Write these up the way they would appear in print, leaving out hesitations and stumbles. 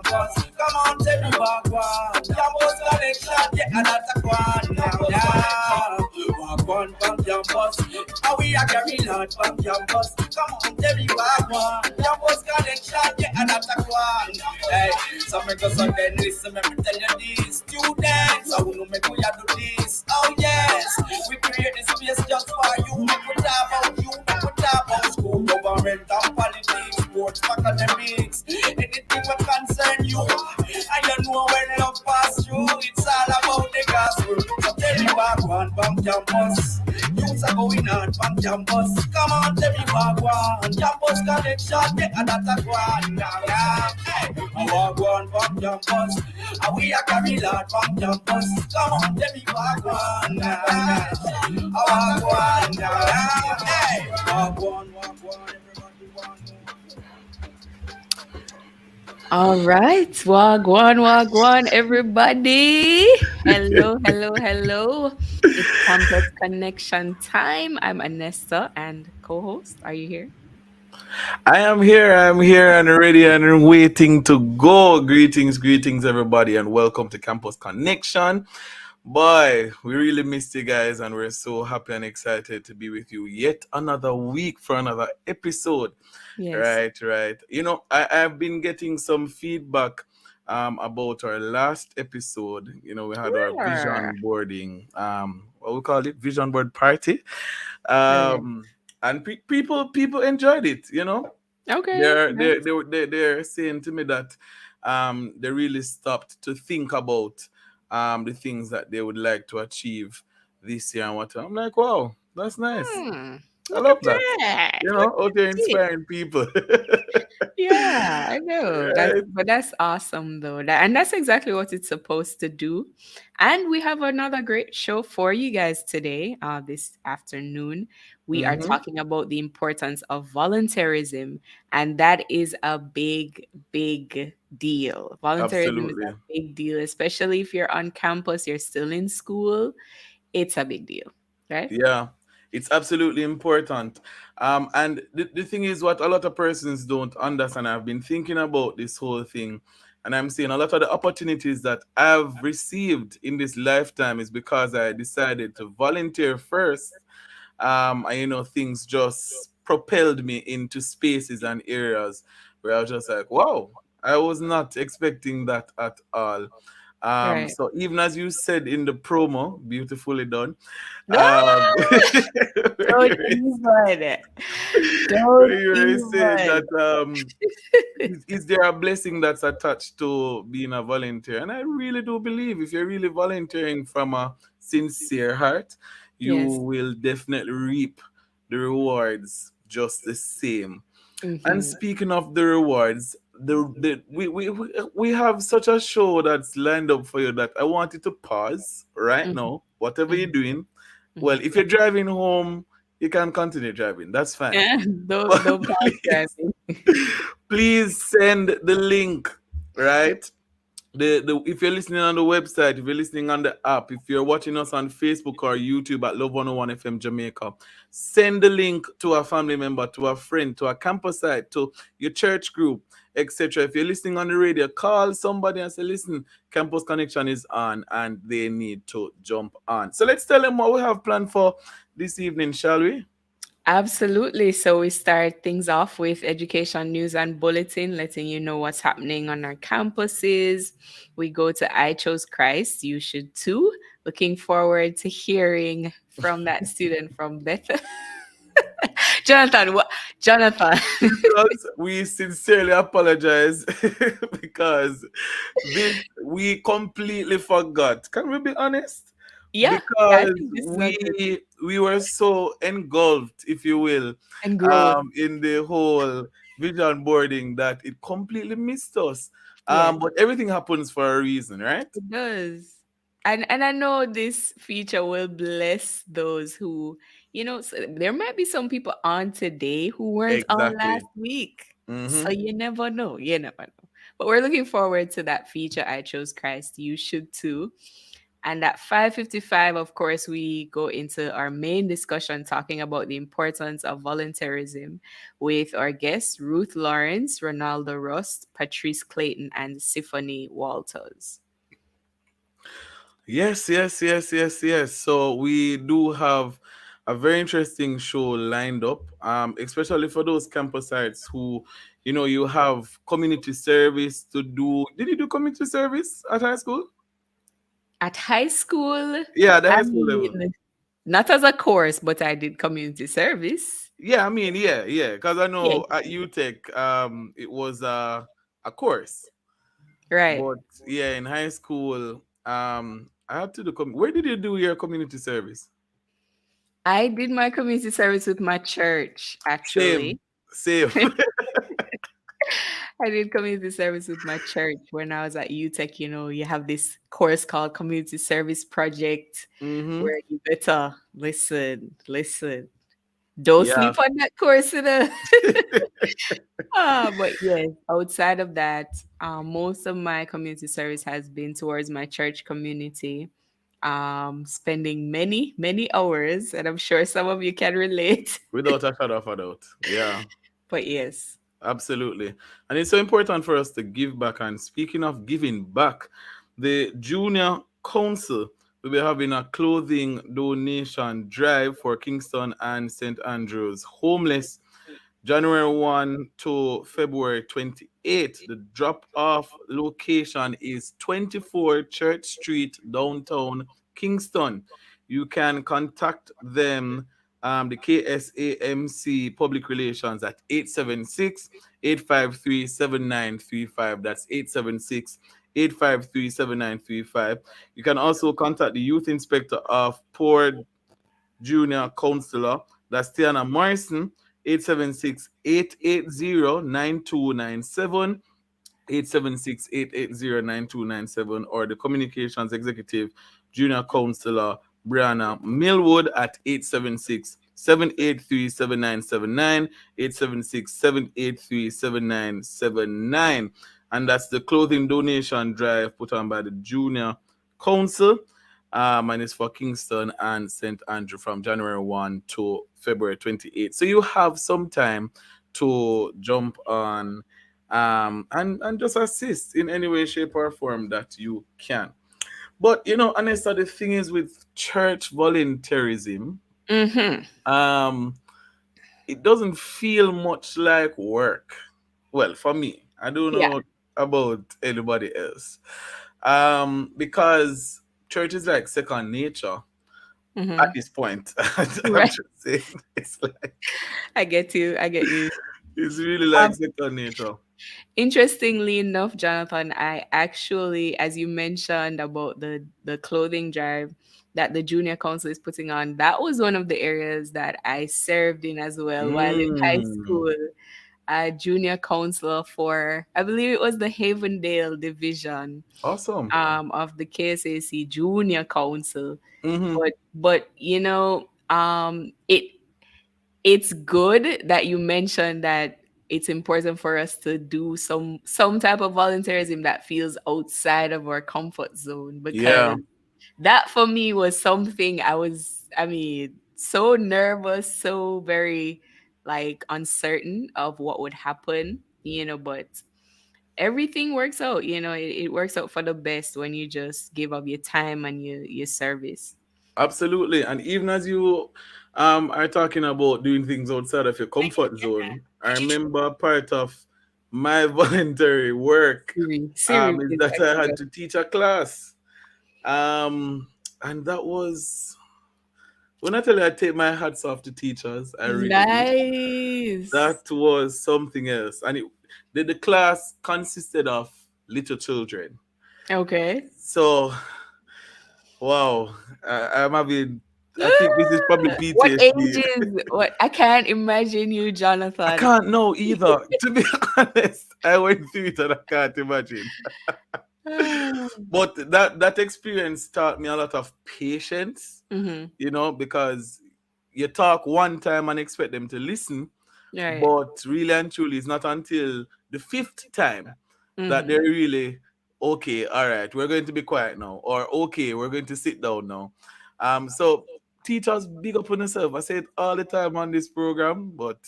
Come on, tell me what one. Campus connection, yeah, and that's a one. Now, walk on from campus. How we are carry lot from campus. Come on, tell me what one. Campus connection, yeah, and that's a one. Hey, so make us on then listen, let me tell you this. Students, I will make we do this. Oh yes, we create this space just for you. Make we talk about you, make we talk about school, government, and politics, sports, academics, anything what concern you. And you know when love pass through, it's all about the gospel. So tell me what one from campus. Youths are going on from campus. Come on, tell me what one. Campus connection, yeah, and that's a one. Yeah, hey, I walk one from campus. And we are carry lot from campus. Come on, tell me what one. I walk one. Hey, walk one, everybody walk one. All right, wagwan, everybody. Hello. It's Campus Connection time. I'm Anessa and co-host. Are you here? I'm here and ready and waiting to go. Greetings, everybody, and welcome to Campus Connection. Boy, we really missed you guys, and we're so happy and excited to be with you yet another week for another episode. Yes. Right. I've been getting some feedback about our last episode. We had our Sure. vision boarding, what we call it, vision board party. Right. And people enjoyed it. Okay. They're saying to me that they really stopped to think about the things that they would like to achieve this year and what. I'm like, wow, that's nice. I Look at love that. that. Out there inspiring people. Yeah, I know. Right. That's awesome though. And that's exactly what it's supposed to do. And we have another great show for you guys today, this afternoon. We are Mm-hmm. talking about the importance of volunteerism, and that is a big deal. Volunteerism is a Absolutely. big deal, especially if you're on campus, you're still in school. It's a big deal, right? Yeah, it's absolutely important. And the thing is, what a lot of persons don't understand, I've been thinking about this whole thing, and I'm seeing a lot of the opportunities that I've received in this lifetime is because I decided to volunteer first. And things just propelled me into spaces and areas where I was just like, wow, I was not expecting that at all. Right. So even as you said in the promo, beautifully done. No, Um, don't even. Don't where you were saying even. that is there a blessing that's attached to being a volunteer? And I really do believe if you're really volunteering from a sincere heart, you Yes. will definitely reap the rewards just the same. And Mhm. speaking of the rewards, we have such a show that's lined up for you that I want you to pause right Mhm. now, whatever you're Mhm. doing. Well, Mhm. if you're driving home, you can continue driving. That's fine. Yeah, don't But don't pass please, driving. please send the link, right? The If you're listening on the website, if you're listening on the app, if you're watching us on Facebook or YouTube at Love 101 FM Jamaica, send the link to a family member, to a friend, to a campus site, to your church group, etc. If you're listening on the radio, call somebody and say, listen, Campus Connection is on and they need to jump on. So let's tell them what we have planned for this evening, shall we? Absolutely. So we start things off with education news and bulletin, letting you know what's happening on our campuses. We go to I Chose Christ. You should too. Looking forward to hearing from that student from Bethel. Jonathan, what? Jonathan. Because we sincerely apologize because this we completely forgot. Can we be honest? Yeah, I Because think this is a good we were so engulfed, if you will, and growth. in the whole vision boarding that it completely missed us. Yes. But everything happens for a reason, right? It does. And I know this feature will bless those who, there might be some people on today who weren't on Exactly. last week. So Mm-hmm. you never know. You never know. But we're looking forward to that feature. I chose Christ. You should too. And at 5:55, of course, we go into our main discussion talking about the importance of volunteerism with our guests Ruth Lawrence, Ronaldo Rust, Patrice Clayton, and Symphony Walters. Yes, yes, yes, yes, yes. So we do have a very interesting show lined up, especially for those campus sites who, you have community service to do. Did you do community service at high school? At high school, Yeah, the I high school level. mean, not as a course, but I did community service. Yeah, I mean, yeah, yeah. Because I Yeah, know at UTech, it was a course, right. but yeah, in high school, I had to do. Where did you do your community service? I did my community service with my church, Same, actually. same. I did community service with my church when I was at UTech. You have this course called Community Service Project Mm-hmm. where you better listen, listen. Don't Yeah. sleep on that course. But yes, outside of that, most of my community service has been towards my church community. Spending many, many hours, and I'm sure some of you can relate. Without a shadow of a doubt. Yeah, But yes. absolutely. And it's so important for us to give back. And speaking of giving back, the Junior Council will be having a clothing donation drive for Kingston and St. Andrews homeless January 1 to February 28th. The drop off location is 24 Church Street, downtown Kingston. You can contact them, the KSAMC Public Relations, at 876-853-7935. That's 876-853-7935. You can also contact the Youth Inspector of Port Junior Counselor, that's Tiana Morrison, 876-880-9297, 876-880-9297, or the Communications Executive Junior Counselor Brianna Millwood at 876-783-7979, 876-783-7979. And that's the clothing donation drive put on by the Junior Council. And it's for Kingston and St. Andrew from January 1 to February 28th. So you have some time to jump on, and just assist in any way, shape, or form that you can. But Anessa, the thing is with church volunteerism, Mm-hmm. it doesn't feel much like work. Well, for me, I don't Yeah. know about anybody else. Because church is like second nature at Mm-hmm. this point. I'm Right. just saying, it's like I get you. I get you. it's really like Um, second nature. Interestingly enough, Jonathan, I actually, as you mentioned about the clothing drive that the junior council is putting on, that was one of the areas that I served in as well while in high Mm, school. A junior counselor for, I believe it was the Havendale division awesome. of the KSAC Junior Council. Hmm. But it's good that you mentioned that it's important for us to do some type of volunteerism that feels outside of our comfort zone, Yeah, because that for me was something I mean, so nervous, so very like uncertain of what would happen, but everything works out. It works out for the best when you just give up your time and your service. absolutely. And even as you are talking about doing things outside of your comfort zone, I remember part of my voluntary work Siri is is that I actually had to teach a class. And that was, when I tell you I take my hats off to teachers, I really do. nice. That was something else. And the class consisted of little children. Okay. So, wow, I'm having, I think this is probably What PTSD. ages? What I can't imagine you, I Jonathan. can't know either. To be honest, I went through it and I can't imagine. But that experience taught me a lot of patience, Mm-hmm. because you talk one time and expect them to listen, Right. but really and truly, it's not until the fifth time that Mm-hmm. they really Okay, all right, we're going to be quiet now, or okay, we're going to sit down now. So teachers, big up on yourself. I say it all the time on this program, but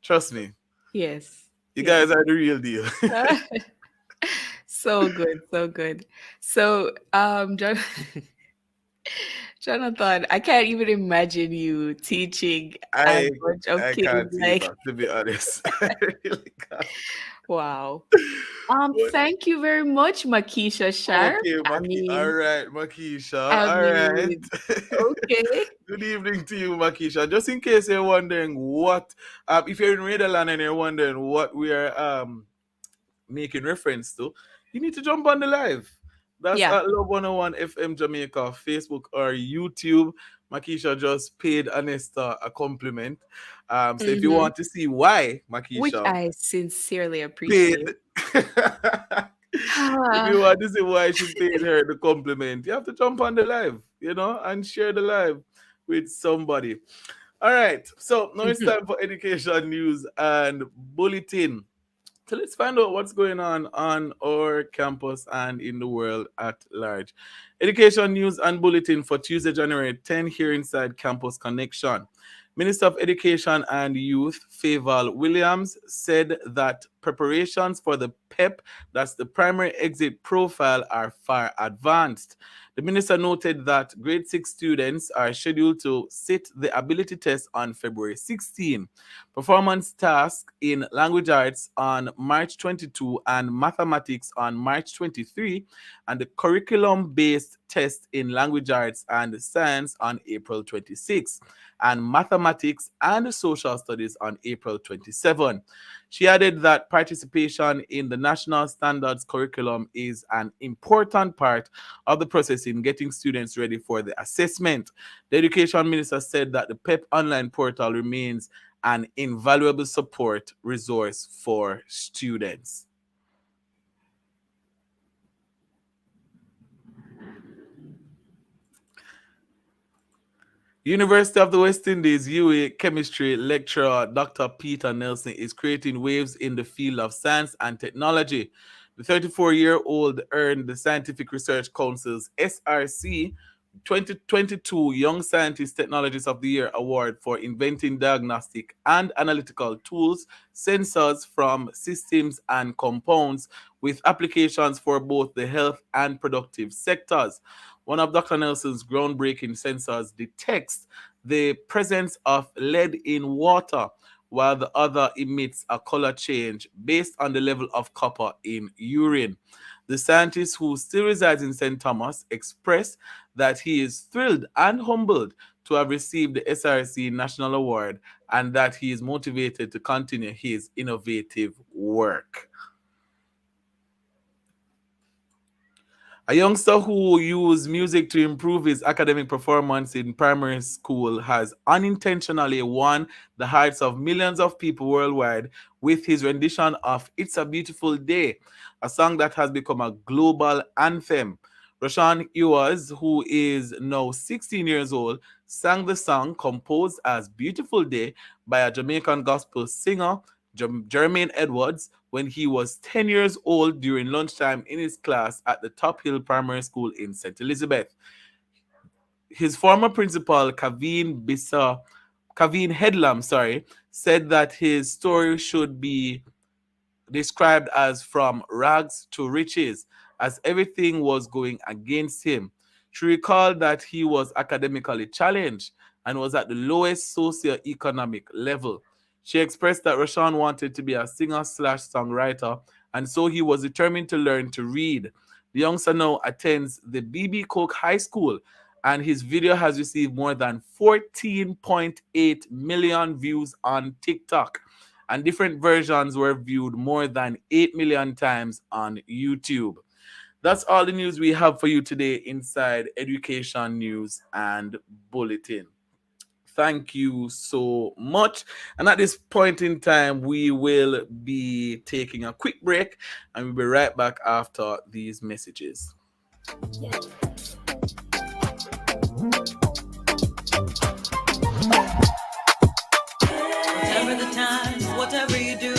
trust me, Yes. you guys Yes. are the real deal. So good, so good. So, Jonathan, I can't even imagine you teaching a I bunch of I kids. can't Like, either, to be honest. I really can't. wow. But Thank you very much, Makisha Sharp. okay, I All mean, right, Makisha. I All right. mean, okay. Good evening to you, Makisha. Just in case you're wondering what, if you're in Nederland and you're wondering what we are making reference to, you need to jump on the live. That's Yeah. at Love 101 FM Jamaica, Facebook or YouTube. Makisha just paid Anesta a compliment. So if you Hmm. want to see why Which Makisha I sincerely paid, appreciate. if you want to see why she paid her the compliment, you have to jump on the live, and share the live with somebody. All right. So now it's Mhm. time for education news and bulletin. So let's find out what's going on our campus and in the world at large. Education news and bulletin for Tuesday, January 10 here inside Campus Connection. Minister of Education and Youth, Faval Williams, said that preparations for the PEP, that's the primary exit profile, are far advanced. The minister noted that grade 6 students are scheduled to sit the ability test on February 16, performance task in language arts on March 22 and mathematics on March 23, and the curriculum based test in language arts and science on April 26, and mathematics and social studies on April 27. She added that participation in the national standards curriculum is an important part of the process in getting students ready for the assessment. The education minister said that the PEP online portal remains an invaluable support resource for students. University of the West Indies UA chemistry lecturer Dr. Peter Nelson is creating waves in the field of science and technology. The 34-year-old earned the Scientific Research Council's SRC 2022 Young Scientist Technologist of the Year award for inventing diagnostic and analytical tools, sensors from systems and compounds with applications for both the health and productive sectors. One of Dr. Nelson's groundbreaking sensors detects the presence of lead in water, while the other emits a color change based on the level of copper in urine. The scientist, who still resides in St. Thomas, expressed that he is thrilled and humbled to have received the SRC National Award and that he is motivated to continue his innovative work. A youngster who used music to improve his academic performance in primary school has unintentionally won the hearts of millions of people worldwide with his rendition of It's a Beautiful Day, a song that has become a global anthem. Roshan Ewers, who is now 16 years old, sang the song composed as Beautiful Day by a Jamaican gospel singer, Jermaine Edwards, when he was 10 years old during lunchtime in his class at the Top Hill Primary School in St. Elizabeth. His former principal, Kaveen Headlam, said that his story should be described as from rags to riches, as everything was going against him. She recalled that he was academically challenged and was at the lowest socioeconomic level. She expressed that Rashawn wanted to be a singer/songwriter, and so he was determined to learn to read. The youngster now attends the BB Coke High School, and his video has received more than 14.8 million views on TikTok, and different versions were viewed more than 8 million times on YouTube. That's all the news we have for you today inside Education News and Bulletin. Thank you so much. And at this point in time, we will be taking a quick break and we'll be right back after these messages. Whatever the times, whatever you do,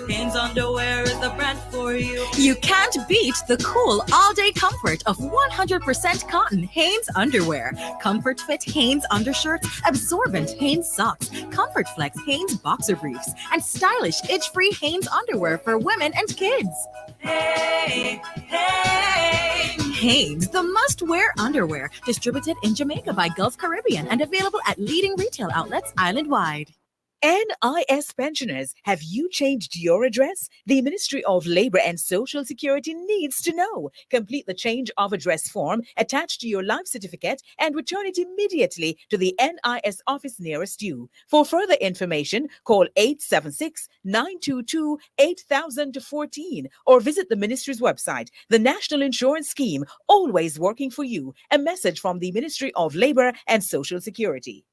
Hanes Underwear is the brand for for you. You can't beat the cool all-day comfort of 100% cotton Hanes underwear. Comfort Fit Hanes undershirts, absorbent Hanes socks, Comfort Flex Hanes boxer briefs, and stylish itch-free Hanes underwear for women and kids. Hey, hey. Hanes, the must-wear underwear, distributed in Jamaica by Gulf Caribbean and available at leading retail outlets island-wide. NIS pensioners, have you changed your address? The Ministry of Labor and Social Security needs to know. Complete the change of address form attached to your life certificate and return it immediately to the NIS office nearest you. For further information, call 876-922-8014 or visit the Ministry's website. The National Insurance Scheme, always working for you. A message from the Ministry of Labor and Social Security.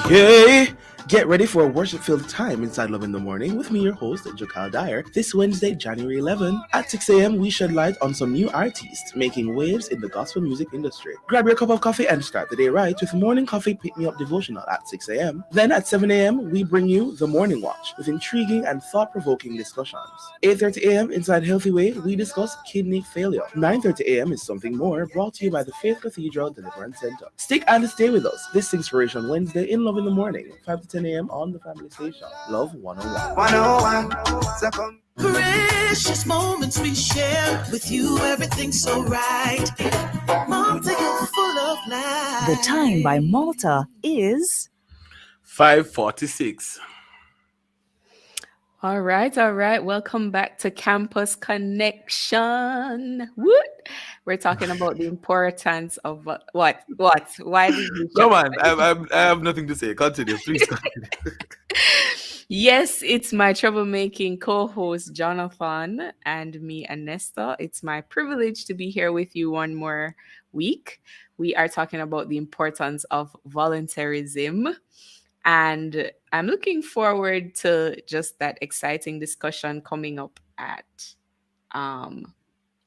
Yay! Get ready for a worship-filled time inside Love in the Morning with me, your host, Jakal Dyer. This Wednesday, January 11, at 6 a.m., we shed light on some new artists making waves in the gospel music industry. Grab your cup of coffee and start the day right with Morning Coffee Pick Me Up Devotional at 6 a.m. Then at 7 a.m., we bring you The Morning Watch with intriguing and thought-provoking discussions. 8:30 a.m., inside Healthy Way, we discuss kidney failure. 9:30 a.m. is Something More, brought to you by the Faith Cathedral Deliverance Center. Stick and stay with us this Inspiration Wednesday in Love in the Morning, 5 to 10 a.m. on the family station, Love 101. 101. Precious moments we share with you, everything's so right. Malta, you're full of life. The time by Malta is 5:46. All right. Welcome back to Campus Connection. What? We're talking about the importance of what? Why did you? Come on, I have nothing to say. Continue, please. Continue. Yes, it's my troublemaking co-host Jonathan and me, Anesta. It's my privilege to be here with you one more week. We are talking about the importance of volunteerism. And I'm looking forward to just that exciting discussion coming up at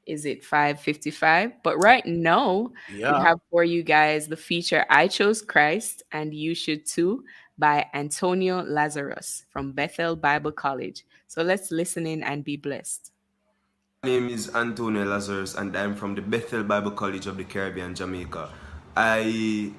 is it 5:55? But right now, we have for you guys the feature I Chose Christ and You Should Too by Antonio Lazarus from Bethel Bible College. So let's listen in and be blessed. My name is Antonio Lazarus and I'm from the Bethel Bible College of the Caribbean, Jamaica. I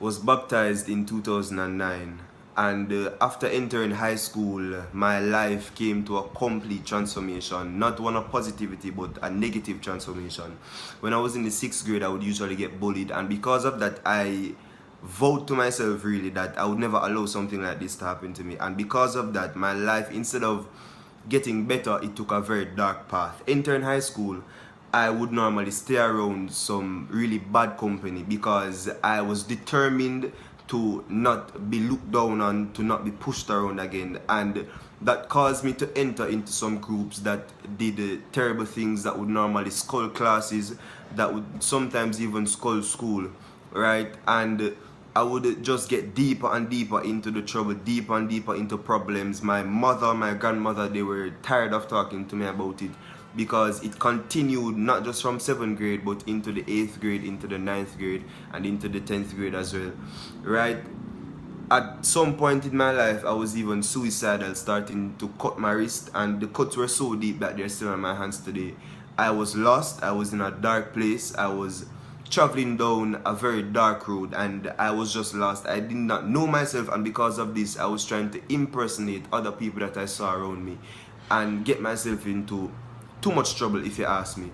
was baptized in 2009 and after entering high school, my life came to a complete transformation, not one of positivity but a negative transformation. When I was in the 6th grade, I would usually get bullied, and because of that, I vowed to myself really that I would never allow something like this to happen to me. And because of that, my life, instead of getting better, it took a very dark path. Entering high school, I would normally stay around some really bad company because I was determined to not be looked down on, to not be pushed around again, and that caused me to enter into some groups that did terrible things, that would normally scull classes, that would sometimes even scull school, right? And I would just get deeper and deeper into the trouble, deeper and deeper into problems. My mother, my grandmother, they were tired of talking to me about it, because it continued not just from 7th grade but into the 8th grade, into the 9th grade, and into the 10th grade as well, right? At some point in my life, I was even suicidal, starting to cut my wrist, and the cuts were so deep that they're still on my hands today. I was lost, I was in a dark place, I was traveling down a very dark road, and I was just lost. I did not know myself, and because of this, I was trying to impersonate other people that I saw around me and get myself into too much trouble, if you ask me,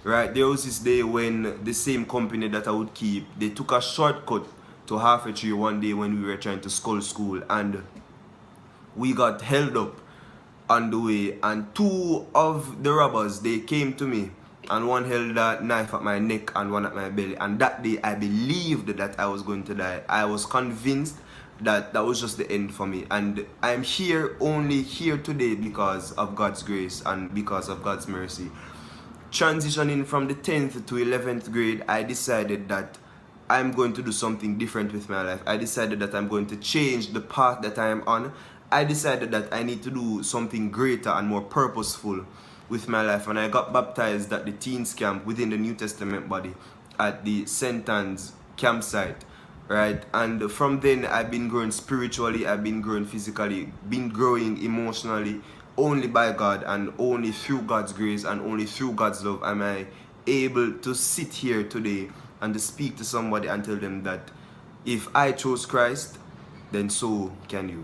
right? There was this day when the same company that I would keep, they took a shortcut to Half a Tree one day when we were trying to scull school, and we got held up on the way, and 2 of the robbers, they came to me, and one held a knife at my neck and one at my belly, and that day I believed that I was going to die. I was convinced that that was just the end for me, and I'm only here today because of God's grace and because of God's mercy. Transitioning from the 10th to 11th grade, I decided that I'm going to do something different with my life. I decided that I'm going to change the path that I am on. I decided that I need to do something greater and more purposeful with my life, and I got baptized at the teens camp within the New Testament body at the St. Anne's campsite. right? And from then, I've been growing spiritually, I've been growing physically, been growing emotionally. Only by God and only through God's grace and only through God's love am I able to sit here today and to speak to somebody and tell them that if I chose Christ, then so can you.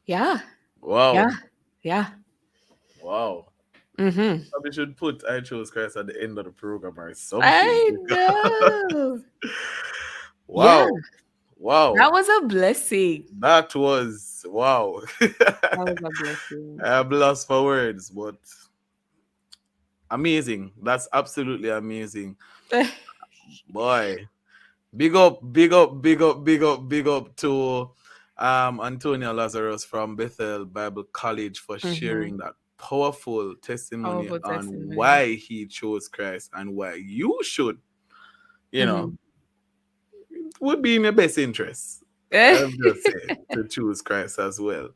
Yeah. Wow. Yeah. Yeah. Wow. Mm-hmm. Probably should put I chose Christ at the end of the program or something. I know. Yeah. Wow. Wow. That was a blessing. That was wow. That was a blessing. I'm lost for words, but amazing. That's absolutely amazing. Boy. Big up, big up, big up, big up, big up to Antonia Lazarus from Bethel Bible College for Mm-hmm. sharing that powerful testimony Powerful on testimony. why he chose Christ and why you should, you know, Mm-hmm. would be in your best interest. I'm just saying to choose Christ as well.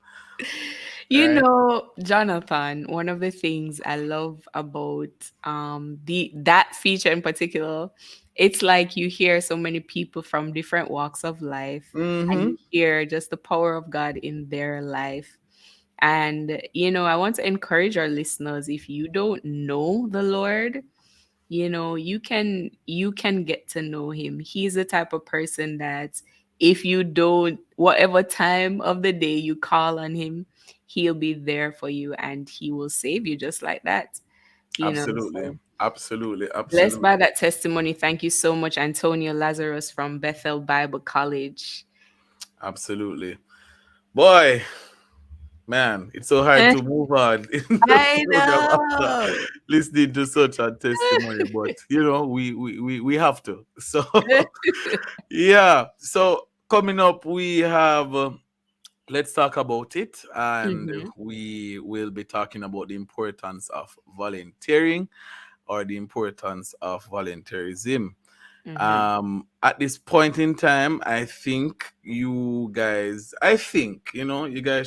You Right? know, Jonathan, one of the things I love about the that feature in particular, it's like you hear so many people from different walks of life and Mm-hmm. you hear just the power of God in their life. And I want to encourage our listeners, if you don't know the Lord, you can get to know him. He's the type of person that if you don't, whatever time of the day you call on him, he'll be there for you and he will save you just like that. Absolutely. So Absolutely. blessed by Absolutely. that testimony. Thank you so much, Antonio Lazarus from Bethel Bible College. Absolutely. Boy, man, it's so hard to move on in the I program after know. listening to such a testimony, but we have to. So yeah. So coming up, we have let's talk about it, and Hmm. we will be talking about the importance of volunteering or the importance of volunteerism. Hmm. At this point in time, I think you guys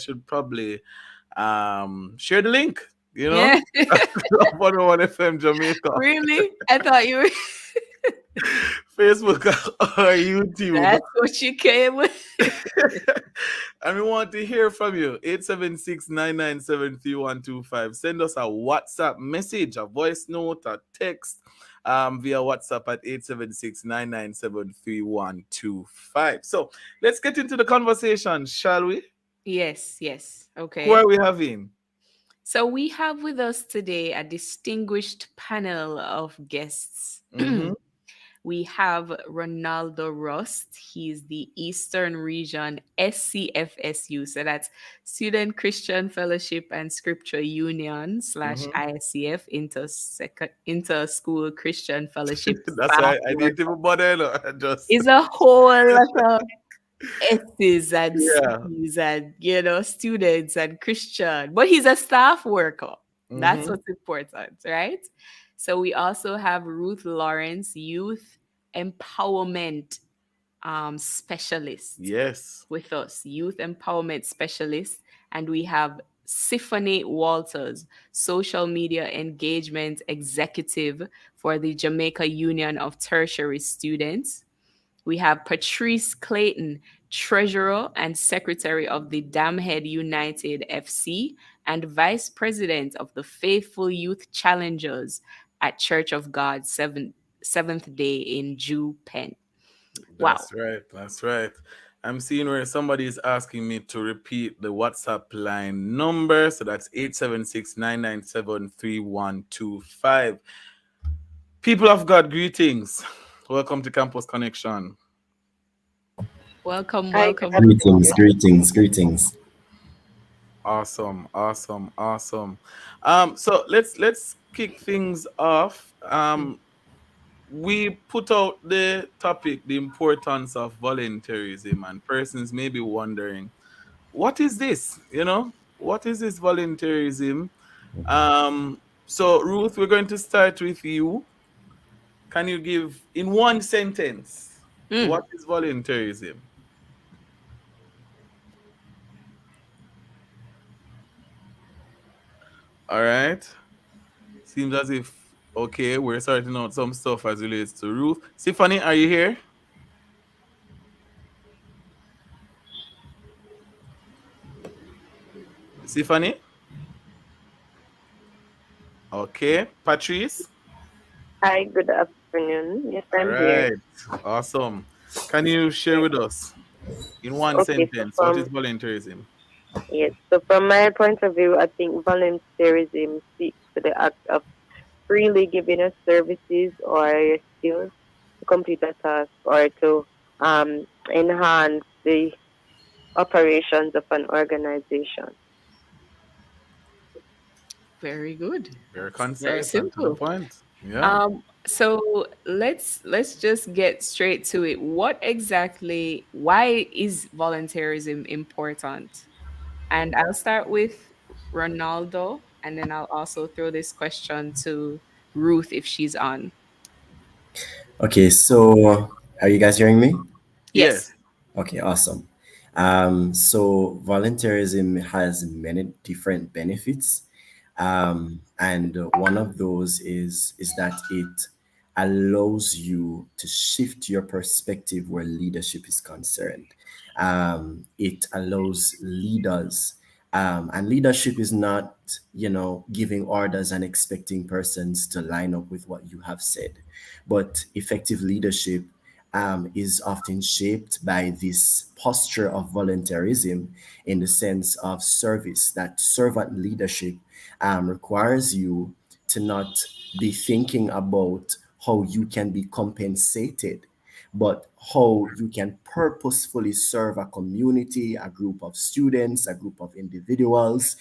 should probably share the link, Yeah. of 101 FM Jamaica, Really? I thought you were. Facebook or YouTube. That's what you came with. And we want to hear from you. 876-997-3125. Send us a WhatsApp message, a voice note, a text via WhatsApp at 876-997-3125. So let's get into the conversation, shall we? Yes, yes. Who are Okay. we having? So we have with us today a distinguished panel of guests. Mm-hmm. We have Ronaldo Rust. He's the Eastern Region SCFSU. So that's Student Christian Fellowship and Scripture Union slash Mm-hmm. ISCF Inter School Christian Fellowship That's staff why I didn't worker. even bother. I just Is a whole lot of S's and yeah. C's and students and Christian, but he's a staff worker. That's Mm-hmm. what's important, right? So we also have Ruth Lawrence, youth empowerment specialist, Yes. with us, youth empowerment specialist, and we have Symphony Walters, social media engagement executive for the Jamaica Union of Tertiary Students. We have Patrice Clayton, Treasurer and Secretary of the Damhead United FC and Vice President of the Faithful Youth Challengers at Church of God Seventh Day in Jew Pen. Wow. That's right. That's right. I'm seeing where somebody is asking me to repeat the WhatsApp line number. So that's 876-997-3125. People of God, greetings. Welcome to Campus Connection. Welcome, Hi, welcome. greetings, greetings, greetings. Awesome, awesome, awesome. So let's kick things off. We put out the topic, the importance of volunteerism, and persons may be wondering, what is this? What is this volunteerism? So Ruth, we're going to start with you. Can you give in one sentence Mm. what is volunteerism? All right. Seems as if Okay, we're sorting out some stuff as relates to Ruth. Tiffany, are you here? Tiffany? Okay. Patrice? Hi, good afternoon. Yes, All I'm here. right. Awesome. Can you share with us in one Okay, so sentence what is from volunteerism? yes, so from my point of view, I think volunteerism speaks to the act of freely giving us services or your skills to complete a task or to enhance the operations of an organization. Very good. Very Very concise and to the simple. point. Yeah. So let's just get straight to it. What exactly, why is volunteerism important? And I'll start with Ronaldo, and then I'll also throw this question to Ruth if she's on. Okay, so are you guys hearing me? Yes. Yes. Okay, awesome. So volunteerism has many different benefits, and one of those is that it allows you to shift your perspective where leadership is concerned. It allows leaders, and leadership is not, giving orders and expecting persons to line up with what you have said, but effective leadership is often shaped by this posture of volunteerism in the sense of service. That servant leadership requires you to not be thinking about how you can be compensated, but how you can purposefully serve a community, a group of students, a group of individuals,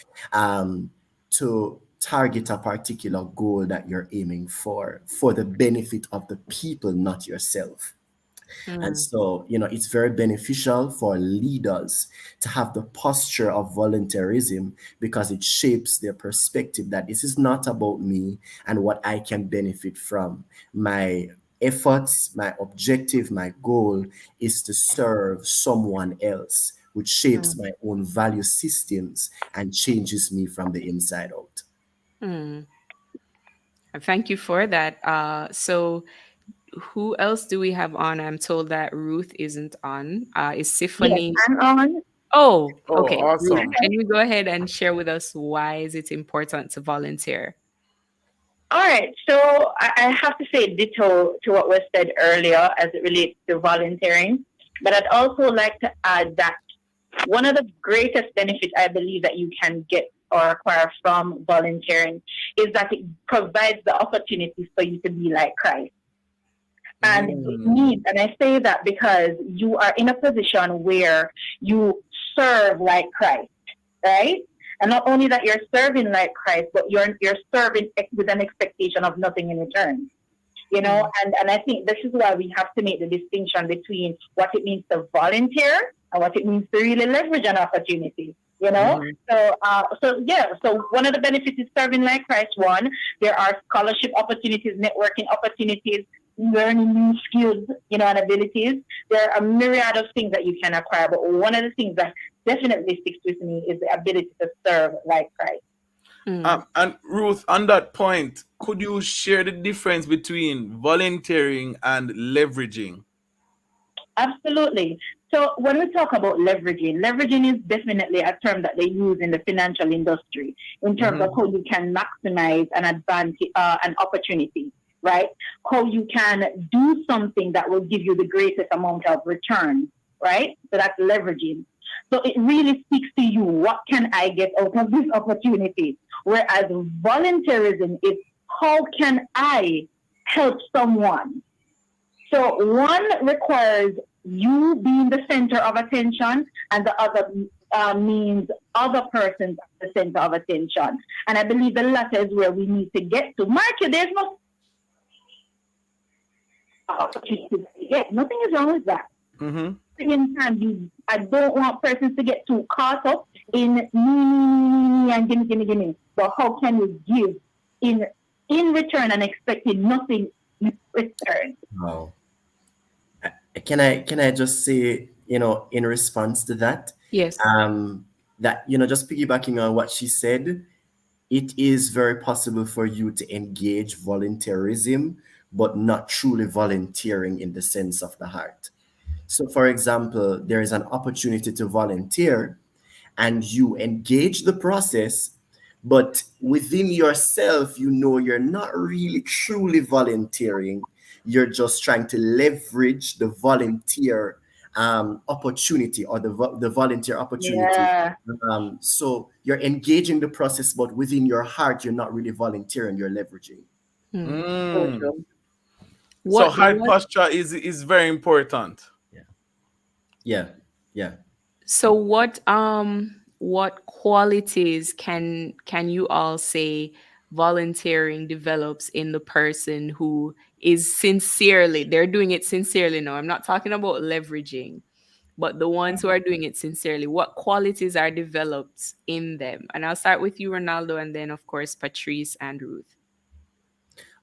to target a particular goal that you're aiming for the benefit of the people, not yourself. And Mm, so, it's very beneficial for leaders to have the posture of volunteerism because it shapes their perspective that this is not about me and what I can benefit from. My efforts, my objective, my goal is to serve someone else, which shapes mm, my own value systems and changes me from the inside out. mm. Thank you for that. So who else do we have on? I'm told that Ruth isn't on. Is Yes, Tiffany? I'm on. Oh, Oh, okay. Ruth, awesome. can you go ahead and share with us why is it important to volunteer? All right. So I have to say ditto to what was said earlier as it relates to volunteering. But I'd also like to add that one of the greatest benefits I believe that you can get or acquire from volunteering is that it provides the opportunity for you to be like Christ. And it Mm. means, and I say that because you are in a position where you serve like Christ, right? And not only that you're serving like Christ, but you're serving with an expectation of nothing in return. Mm, And I think this is why we have to make the distinction between what it means to volunteer and what it means to really leverage an opportunity. Mhm. So one of the benefits is serving like Christ. One, there are scholarship opportunities, networking opportunities, learning new skills, and abilities. There are a myriad of things that you can acquire, but one of the things that definitely sticks with me is the ability to serve like Christ. mm, And Ruth, on that point, could you share the difference between volunteering and leveraging? Absolutely. So when we talk about leveraging, leveraging is definitely a term that they use in the financial industry in terms of Mhm. how you can maximize an advantage, an opportunity, right? How you can do something that will give you the greatest amount of return, right? So that's leveraging. So it really speaks to you. What can I get out of this opportunity? Whereas volunteerism is how can I help someone? So one requires you being the center of attention, and the other means other persons at the center of attention. And I believe the latter is where we need to get to. Mark, there's no opportunity to get. Nothing is wrong with that. Mhm. At the same time, I don't want persons to get too caught up in me and gimme. But how can we give in return and expecting nothing in return? Wow. Can I just say, in response to that, yes. that, just piggybacking on what she said, it is very possible for you to engage volunteerism, but not truly volunteering in the sense of the heart. So, for example, there is an opportunity to volunteer and you engage the process, but within yourself, you know you're not really truly volunteering. You're just trying to leverage the volunteer opportunity or the volunteer opportunity. Yeah. So you're engaging the process, but within your heart, you're not really volunteering, you're leveraging. Hmm. So Mm. true. So What heart what posture is very important. Yeah. Yeah. Yeah. So what qualities can you all say volunteering develops in the person who is sincerely, they're doing it sincerely now. I'm not talking about leveraging, but the ones who are doing it sincerely, what qualities are developed in them? And I'll start with you, Ronaldo, and then of course Patrice and Ruth.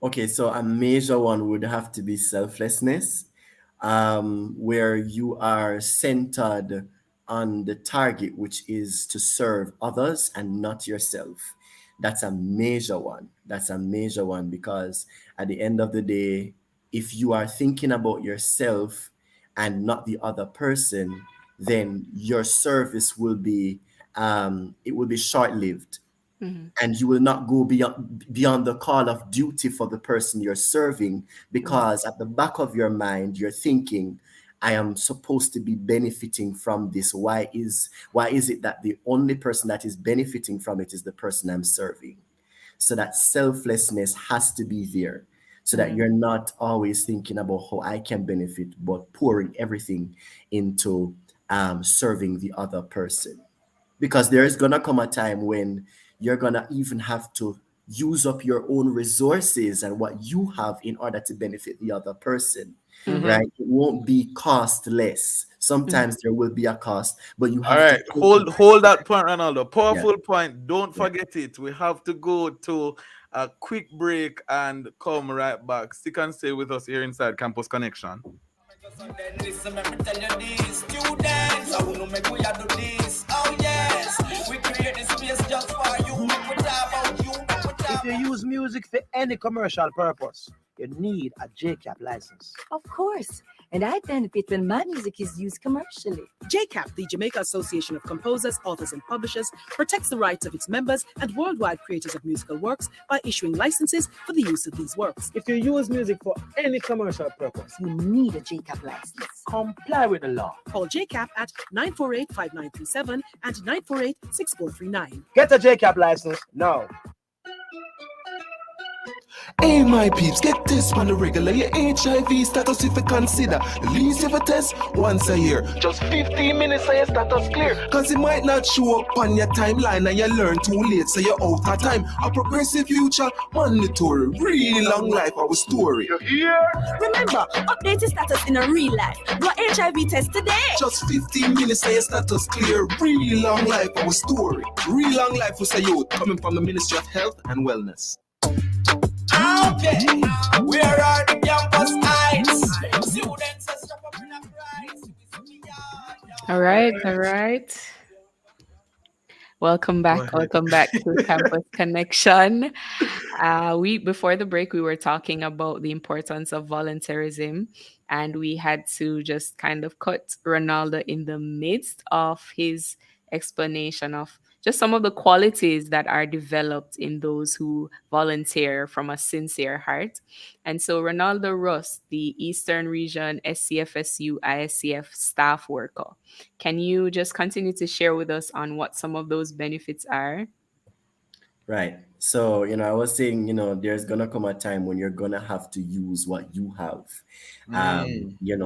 Okay, so a major one would have to be selflessness, where you are centered on the target, which is to serve others and not yourself. That's a major one. That's a major one because at the end of the day, if you are thinking about yourself and not the other person, then your service will be it will be short-lived, Hmm. and you will not go beyond the call of duty for the person you're serving, because at the back of your mind you're thinking, I am supposed to be benefiting from this. Why is it that the only person that is benefiting from it is the person I'm serving? So that selflessness has to be there, so that you're not always thinking about how I can benefit, but pouring everything into serving the other person, because there is gonna come a time when you're gonna even have to use up your own resources and what you have in order to benefit the other person, Hmm. Mm-hmm. right? It won't be costless. Hmm. Sometimes there will be a cost, but you All have to right, take it. hold that point, Ronaldo. Yeah, Powerful point. Don't yeah. forget it. We have to go to a quick break and come right back. Stick and stay with us here inside Campus Connection. So then listen, let me tell you this, students, I wanna make we a do this. Oh yes, we create this space just for you. Make we talk about you, make we talk. If you use music for any commercial purpose, you need a JCAP license. Of course. And I benefit when my music is used commercially. JCAP, the Jamaica Association of Composers, Authors and Publishers, protects the rights of its members and worldwide creators of musical works by issuing licenses for the use of these works. If you use music for any commercial purpose, You need a JCAP license. comply with the law. Call JCAP at 948-5937 and 948-6439. Get a JCAP license now. Hey, my peeps, get this on the regular. Your HIV status, if you consider the least of a test once a year. Just 15 minutes and your status clear. Cause it might not show up on your timeline and you learn too late, so you're out of time. A progressive future, mandatory. Really long life, our story. You hear? Remember, update your status in a real life. Do a HIV test today. Just 15 minutes and your status clear. Really long life, our story. Real long life was a youth coming from the Ministry of Health and Wellness. Okay, where are the campus heights? Students are stuck up in a price. All right, all right. Welcome back. Welcome back to Campus Connection. We before the break, we were talking about the importance of volunteerism, and we had to just kind of cut Ronaldo in the midst of his explanation of just some of the qualities that are developed in those who volunteer from a sincere heart. And so, Ronaldo Russ, the Eastern Region SCFSU ISCF staff worker, can you just continue to share with us on what some of those benefits are? Right. So, I was saying, there's gonna come a time when you're gonna have to use what you have.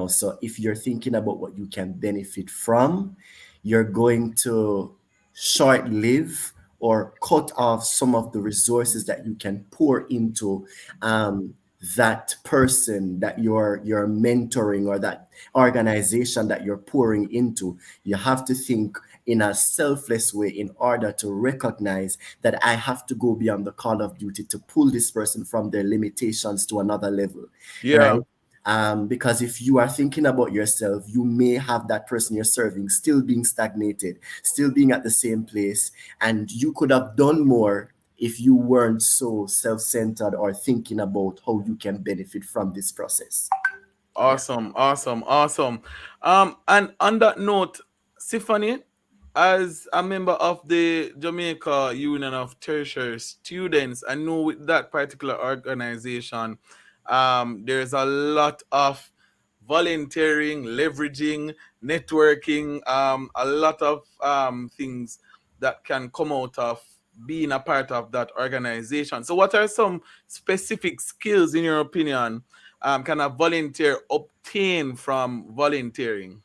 So if you're thinking about what you can benefit from, you're going to short live or cut off some of the resources that you can pour into that person that you're mentoring, or that organization that you're pouring into. You have to think in a selfless way in order to recognize that I have to go beyond the call of duty to pull this person from their limitations to another level. Yeah. Right? Because if you are thinking about yourself, you may have that person you're serving still being stagnated, still being at the same place, and you could have done more if you weren't so self-centered or thinking about how you can benefit from this process. Awesome. And on that note, Tiffany, as a member of the Jamaica Union of Tertiary Students, I know with that particular organization, there's a lot of volunteering, leveraging, networking, a lot of things that can come out of being a part of that organization. So, what are some specific skills, in your opinion, can a volunteer obtain from volunteering?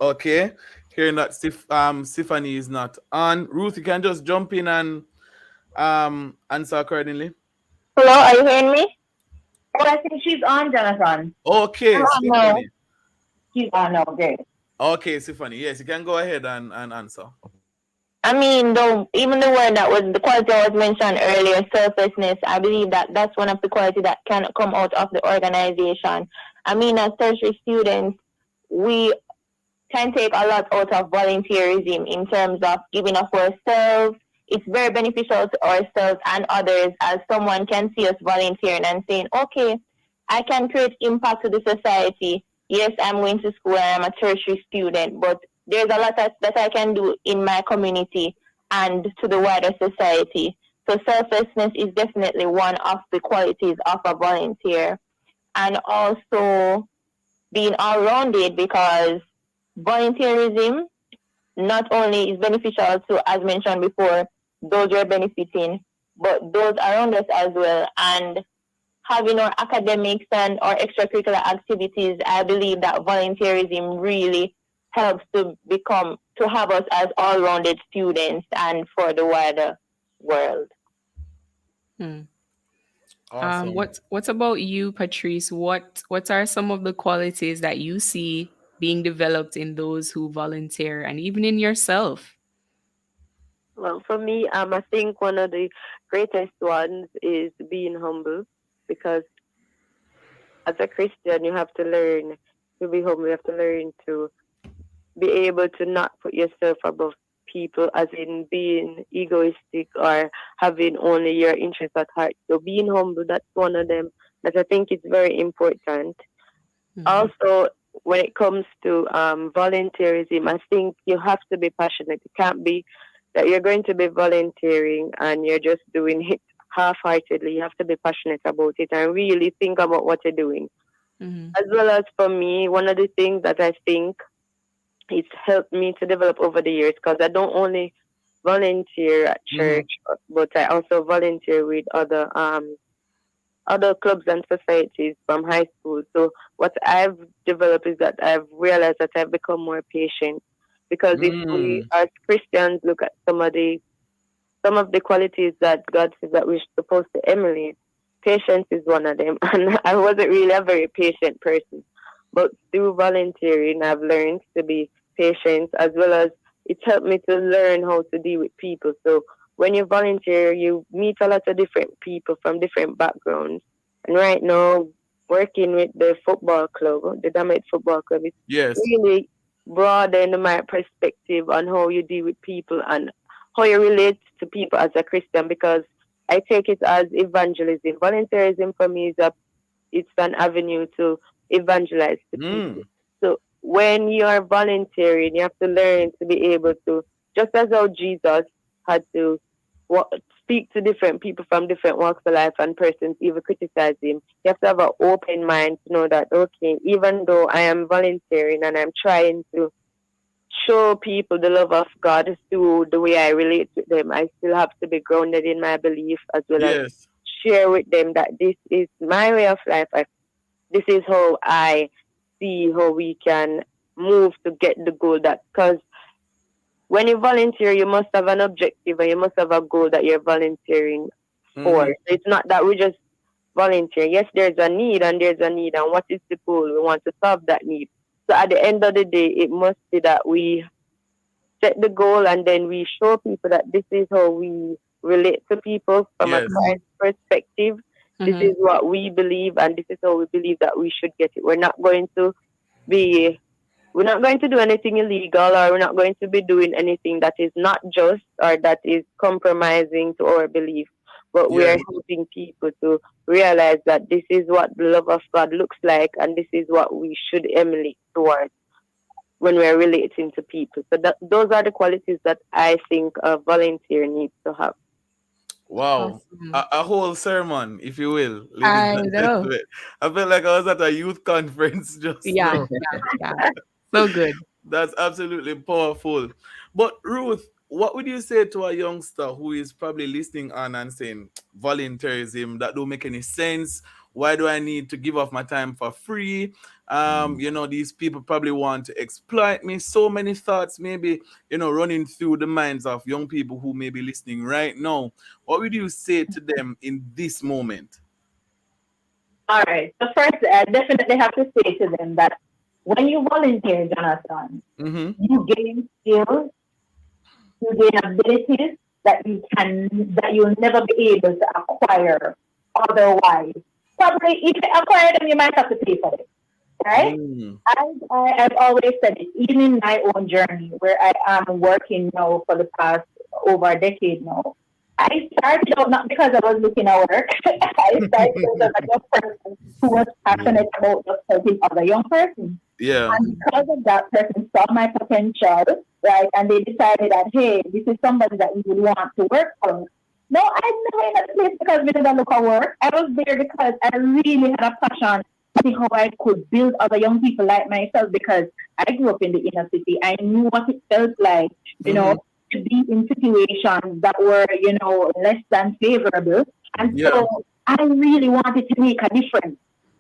Okay, hearing that Stephanie is not on. Ruth, you can just jump in and answer accordingly. Hello, are you hearing me? Oh, I think she's on, Jonathan. Okay, No, Stephanie. she's on now. Great. Okay, Stephanie. Yes, you can go ahead and answer. I mean, though, even the word that was the quality I was mentioned earlier, selflessness, I believe that that's one of the qualities that can come out of the organization. I mean, as tertiary students, we can take a lot out of volunteerism in terms of giving of ourselves. It's very beneficial to ourselves and others, as someone can see us volunteering and saying, okay, I can create impact to the society. Yes, I'm going to school and I'm a tertiary student, but there's a lot that I can do in my community and to the wider society. So selflessness is definitely one of the qualities of a volunteer. And also being all-rounded, because volunteerism not only is beneficial to, as mentioned before, those who are benefiting, but those around us as well. And having our academics and our extracurricular activities, I believe that volunteerism really helps to have us as all-rounded students and for the wider world. Awesome. What about you, Patrice? What are some of the qualities that you see being developed in those who volunteer and even in yourself? Well, for me, I think one of the greatest ones is being humble, because as a Christian, you have to learn to be humble. You have to learn to be able to not put yourself above people, as in being egoistic or having only your interest at heart. So being humble, that's one of them that I think is very important. Also, when it comes to volunteerism, I think you have to be passionate. It can't be that you're going to be volunteering and you're just doing it half-heartedly. You have to be passionate about it and really think about what you're doing. As well as for me, one of the things that I think it's helped me to develop over the years, because I don't only volunteer at church, but I also volunteer with other clubs and societies from high school. So what I've developed is that I've realized that I've become more patient, because if we as Christians look at some of the qualities that God says that we're supposed to emulate, patience is one of them. And I wasn't really a very patient person, but through volunteering, I've learned to be patient, as well as it's helped me to learn how to deal with people. So when you volunteer, you meet a lot of different people from different backgrounds. And right now, working with the football club, the Damage Football Club, it's really broadened my perspective on how you deal with people and how you relate to people as a Christian, because I take it as evangelism. Volunteerism for me it's an avenue to evangelize to people. So when you are volunteering, you have to learn to be able to, just as how Jesus had to speak to different people from different walks of life and persons even criticize him, you have to have an open mind to know that, okay, even though I am volunteering and I'm trying to show people the love of God through the way I relate with them, I still have to be grounded in my belief, as well as share with them that this is my way of life. This is how I see how we can move to get the goal. That, because when you volunteer, you must have an objective and you must have a goal that you're volunteering for. So it's not that we just volunteer. Yes, there's a need, and what is the goal? We want to solve that need. So at the end of the day, it must be that we set the goal and then we show people that this is how we relate to people from a Christ perspective. This is what we believe, and this is how we believe that we should get it. We're not going to be We're not going to do anything illegal, or we're not going to be doing anything that is not just or that is compromising to our belief. But we Yeah. are helping people to realize that this is what the love of God looks like, and this is what we should emulate towards when we're relating to people. So those are the qualities that I think a volunteer needs to have. Wow. Awesome. A whole sermon, if you will, ladies I and know. gentlemen. I felt like I was at a youth conference just Yeah, now. yeah. So good. That's absolutely powerful. But Ruth, what would you say to a youngster who is probably listening on and saying volunteerism that don't make any sense? Why do I need to give off my time for free? These people probably want to exploit me. So many thoughts, maybe, running through the minds of young people who may be listening right now. What would you say to them in this moment? All right. So first, I definitely have to say to them that when you volunteer, Jonathan, Mm-hmm. you gain skills, you gain abilities that you'll never be able to acquire otherwise. Probably if you acquire them, you might have to pay for it, right? Mm. I've always said it, even in my own journey where I am working now for the past over a decade now. I started out not because I was looking at work. I started as a young person who was passionate about just helping other young persons. Yeah. And because of that person saw my potential, right, and they decided that, hey, this is somebody that we would want to work for. No, I'm never in that place because we didn't look at work. I was there because I really had a passion to see how I could build other young people like myself because I grew up in the inner city. I knew what it felt like, to be in situations that were, less than favorable. And Yeah. so I really wanted to make a difference.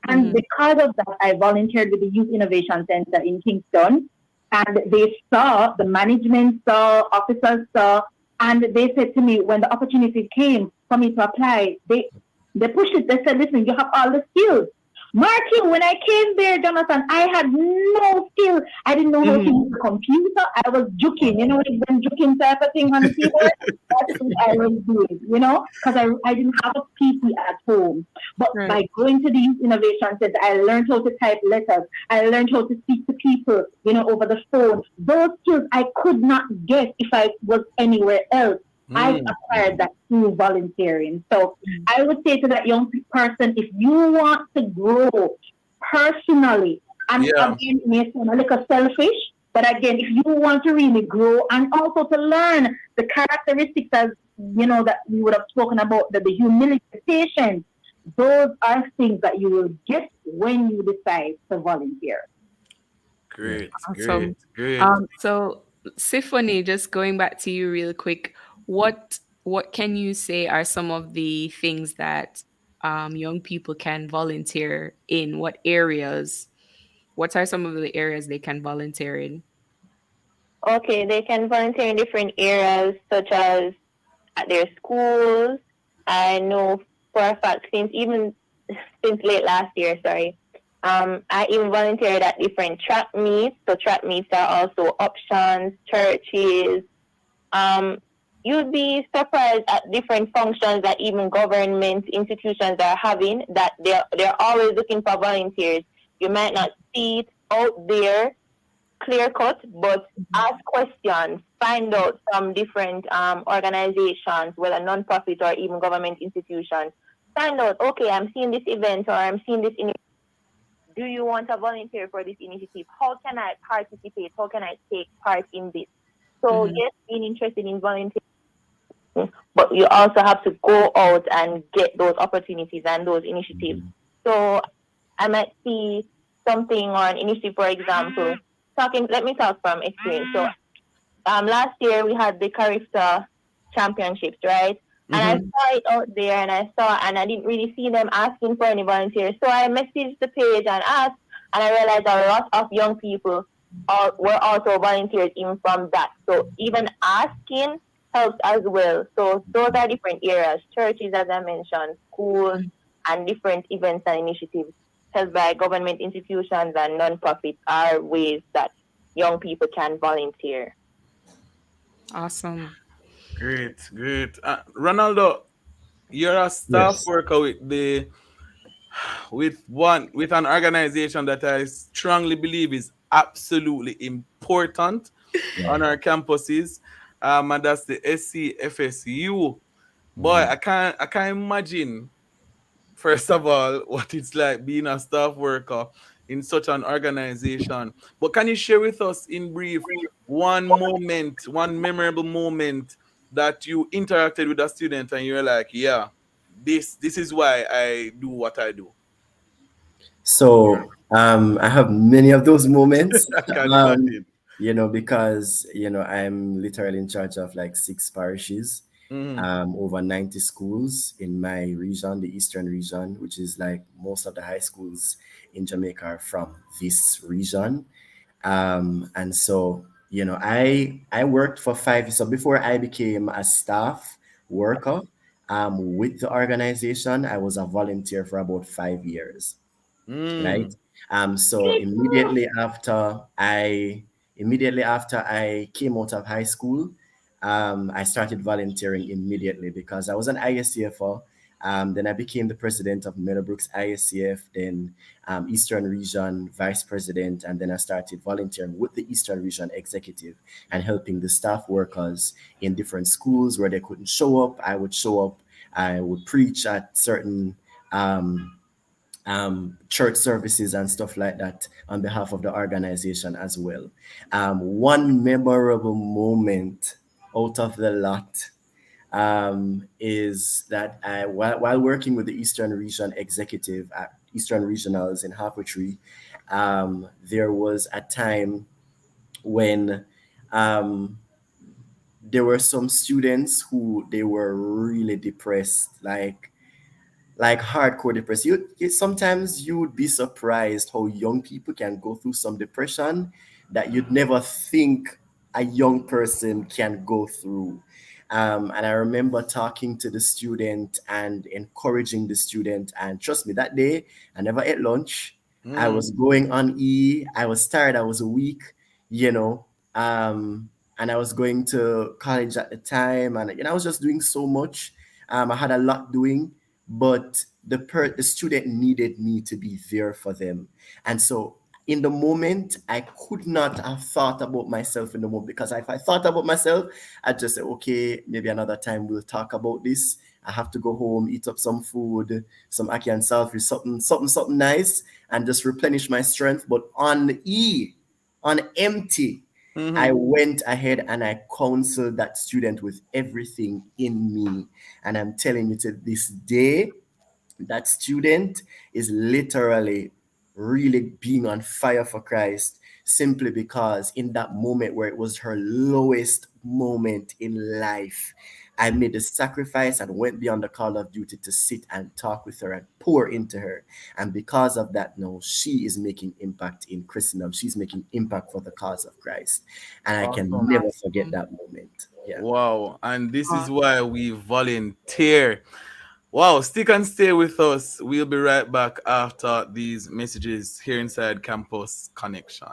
And because of that, I volunteered with the Youth Innovation Center in Kingston. And they saw, the management saw, officers saw, and they said to me, when the opportunity came for me to apply, they pushed it. They said, listen, you have all the skills. Martin, when I came there, Jonathan, I had no skill. I didn't know how to use the computer. I was juking, when juking type of thing on the keyboard. That's what I was doing, because I didn't have a PC at home. But by going to the Youth Innovation Center, I learned how to type letters. I learned how to speak to people, over the phone. Those skills I could not get if I was anywhere else. I acquired that through volunteering. So I would say to that young person, if you want to grow personally, and again, it may sound a little selfish, but again, if you want to really grow and also to learn the characteristics as, that we would have spoken about, the humility, patience, those are things that you will get when you decide to volunteer. Great, Awesome. great. So Symphony, just going back to you real quick, what can you say are some of the things that young people can volunteer in? What areas? What are some of the areas they can volunteer in? Okay, they can volunteer in different areas, such as at their schools. I know for a fact since late last year, I even volunteered at different track meets. So track meets are also options, churches. You'd be surprised at different functions that even government institutions are having, that they're always looking for volunteers. You might not see it out there clear cut, but ask questions, find out from different organizations, whether non-profit or even government institutions. Find out, okay, I'm seeing this event or I'm seeing this initiative. Do you want to volunteer for this initiative? How can I participate? How can I take part in this? So yes, being interested in volunteering, but you also have to go out and get those opportunities and those initiatives. So I might see something or an initiative, for example, let me talk from experience. So last year we had the Carifta Championships, right? And I saw it out there and I didn't really see them asking for any volunteers. So I messaged the page and asked, and I realized a lot of young people were also volunteers even from that. So even asking helps as well. So those are different areas. Churches, as I mentioned, schools, and different events and initiatives held by government institutions and non-profits are ways that young people can volunteer. Awesome. Great. Ronaldo, you're a staff Yes. worker with an organization that I strongly believe is absolutely important Yeah. on our campuses. And that's the SCFSU. Boy, Mhm. I can't imagine, first of all, what it's like being a staff worker in such an organization. But can you share with us in brief one moment, one memorable moment that you interacted with a student and you're like, yeah, this is why I do what I do. So I have many of those moments, I can um, imagine. because I'm literally in charge of like 6 parishes, Mhm. over 90 schools in my region, the Eastern region, which is like most of the high schools in Jamaica are from this region. And so I worked for 5 years. So before I became a staff worker with the organization, I was a volunteer for about 5 years, right? Mm. So immediately after I came out of high school, I started volunteering immediately because I was an ISCFer. Then I became the president of Meadowbrook's ISCF, then Eastern Region vice president, and then I started volunteering with the Eastern Region executive and helping the staff workers in different schools where they couldn't show up. I would show up. I would preach at certain um, church services and stuff like that on behalf of the organization as well. One memorable moment out of the lot is that while working with the Eastern Region executive at Eastern Regionals in Harpatry, there was a time when um, there were some students who they were really depressed, like hardcore depression. Sometimes you would be surprised how young people can go through some depression that you'd never think a young person can go through. And I remember talking to the student and encouraging the student. And trust me, that day I never ate lunch. I Mm. was going on E. I was tired. I was weak, you know. And I was going to college at the time, and I was just doing so much. I had a lot doing, but the student needed me to be there for them. And so in the moment, I could not have thought about myself in the moment, because if I thought about myself, I'd just say, okay, maybe another time we'll talk about this. I have to go home, eat up some food, some ackee and salfie, something nice, and just replenish my strength. But on empty, I Mhm. went ahead and I counseled that student with everything in me. And I'm telling you, to this day, that student is literally really being on fire for Christ, simply because in that moment where it was her lowest moment in life, I made the sacrifice and went beyond the call of duty to sit and talk with her and pour into her. And because of that, now she is making impact in Christendom. She's making impact for the cause of Christ. And I can Awesome. never forget that moment. Yeah. Wow. And this is why we volunteer. Wow, stick and stay with us. We'll be right back after these messages here inside Campus Connection.